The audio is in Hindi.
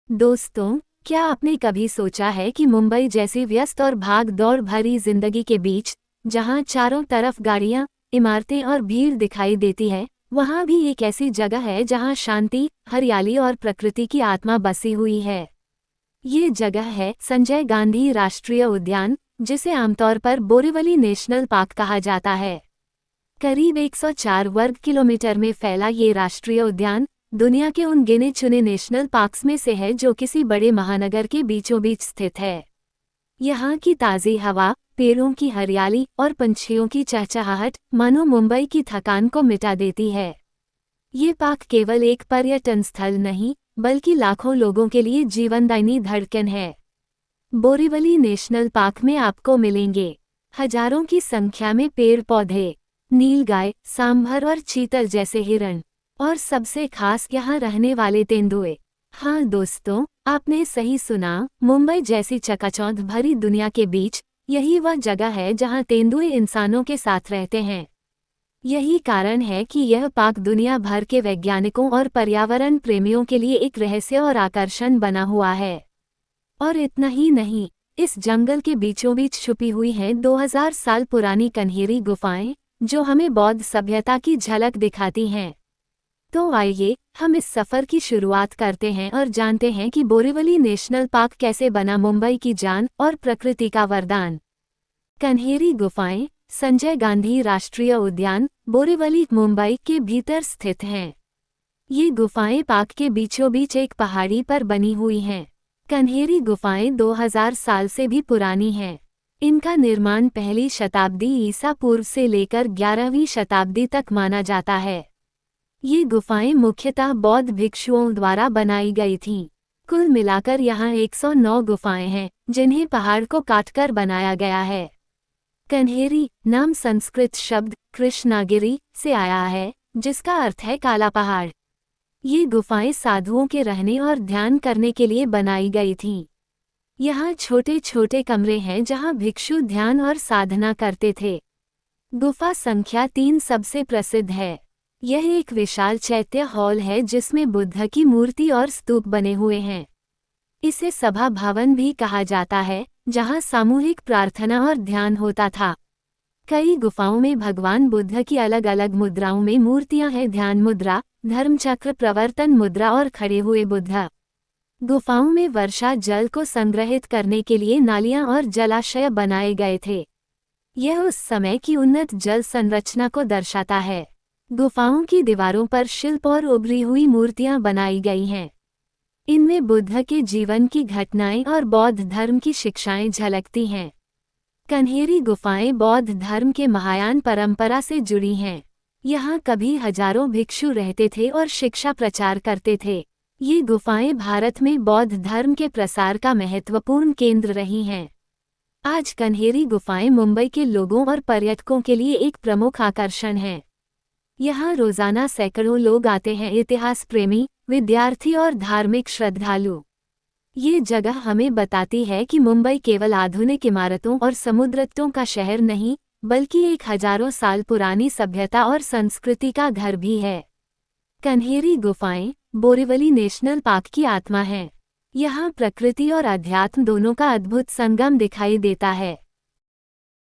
दोस्तों, क्या आपने कभी सोचा है कि मुंबई जैसी व्यस्त और भाग दौड़ भरी जिंदगी के बीच, जहां चारों तरफ गाड़ियां, इमारतें और भीड़ दिखाई देती है, वहां भी एक ऐसी जगह है जहां शांति, हरियाली और प्रकृति की आत्मा बसी हुई है। ये जगह है संजय गांधी राष्ट्रीय उद्यान, जिसे आमतौर पर बोरीवली नेशनल पार्क कहा जाता है। करीब 104 वर्ग किलोमीटर में फैला ये राष्ट्रीय उद्यान दुनिया के उन गिने चुने नेशनल पार्क्स में से है जो किसी बड़े महानगर के बीचों बीच स्थित है। यहाँ की ताज़ी हवा, पेड़ों की हरियाली और पंछियों की चहचहाहट मानो मुंबई की थकान को मिटा देती है। ये पार्क केवल एक पर्यटन स्थल नहीं, बल्कि लाखों लोगों के लिए जीवनदायिनी धड़कन है। बोरीवली नेशनल पार्क में आपको मिलेंगे हजारों की संख्या में पेड़ पौधे, नीलगाय, सांभर और चीतल जैसे हिरण, और सबसे खास यहाँ रहने वाले तेंदुए। हाँ दोस्तों, आपने सही सुना, मुंबई जैसी चकाचौंध भरी दुनिया के बीच यही वह जगह है जहाँ तेंदुए इंसानों के साथ रहते हैं। यही कारण है कि यह पार्क दुनिया भर के वैज्ञानिकों और पर्यावरण प्रेमियों के लिए एक रहस्य और आकर्षण बना हुआ है। और इतना ही नहीं, इस जंगल के बीचों बीच छुपी हुई हैं 2000 साल पुरानी कन्हेरी गुफाएं, जो हमें बौद्ध सभ्यता की झलक दिखाती हैं। तो आइए हम इस सफ़र की शुरुआत करते हैं और जानते हैं कि बोरीवली नेशनल पार्क कैसे बना मुंबई की जान और प्रकृति का वरदान। कन्हेरी गुफाएं, संजय गांधी राष्ट्रीय उद्यान, बोरीवली, मुंबई के भीतर स्थित हैं। ये गुफाएं पार्क के बीचों बीच एक पहाड़ी पर बनी हुई हैं। कन्हेरी गुफाएं 2000 साल से भी पुरानी हैं। इनका निर्माण पहली शताब्दी ईसा पूर्व से लेकर 11वीं शताब्दी तक माना जाता है। ये गुफाएं मुख्यतः बौद्ध भिक्षुओं द्वारा बनाई गई थीं। कुल मिलाकर यहाँ 109 गुफाएं हैं, जिन्हें पहाड़ को काटकर बनाया गया है। कन्हेरी नाम संस्कृत शब्द कृष्णागिरी से आया है, जिसका अर्थ है काला पहाड़। ये गुफाएं साधुओं के रहने और ध्यान करने के लिए बनाई गई थीं। यहाँ छोटे छोटे कमरे हैं जहाँ भिक्षु ध्यान और साधना करते थे। गुफा संख्या 3 सबसे प्रसिद्ध है। यह एक विशाल चैत्य हॉल है जिसमें बुद्ध की मूर्ति और स्तूप बने हुए हैं। इसे सभा भवन भी कहा जाता है, जहाँ सामूहिक प्रार्थना और ध्यान होता था। कई गुफाओं में भगवान बुद्ध की अलग अलग मुद्राओं में मूर्तियां हैं, ध्यान मुद्रा, धर्मचक्र, प्रवर्तन मुद्रा और खड़े हुए बुद्ध। गुफाओं में वर्षा जल को संग्रहित करने के लिए नालियां और जलाशय बनाए गए थे। यह उस समय की उन्नत जल संरचना को दर्शाता है। गुफाओं की दीवारों पर शिल्प और उभरी हुई मूर्तियां बनाई गई हैं। इनमें बुद्ध के जीवन की घटनाएं और बौद्ध धर्म की शिक्षाएं झलकती हैं। कन्हेरी गुफाएं बौद्ध धर्म के महायान परंपरा से जुड़ी हैं। यहाँ कभी हजारों भिक्षु रहते थे और शिक्षा प्रचार करते थे। ये गुफाएं भारत में बौद्ध धर्म के प्रसार का महत्वपूर्ण केंद्र रही हैं। आज कन्हेरी गुफाएं मुंबई के लोगों और पर्यटकों के लिए एक प्रमुख आकर्षण हैं। यहाँ रोजाना सैकड़ों लोग आते हैं, इतिहास प्रेमी, विद्यार्थी और धार्मिक श्रद्धालु। ये जगह हमें बताती है कि मुंबई केवल आधुनिक इमारतों और समुद्र तटों का शहर नहीं, बल्कि एक हजारों साल पुरानी सभ्यता और संस्कृति का घर भी है। कन्हेरी गुफाएं बोरीवली नेशनल पार्क की आत्मा हैं। यहाँ प्रकृति और अध्यात्म दोनों का अद्भुत संगम दिखाई देता है।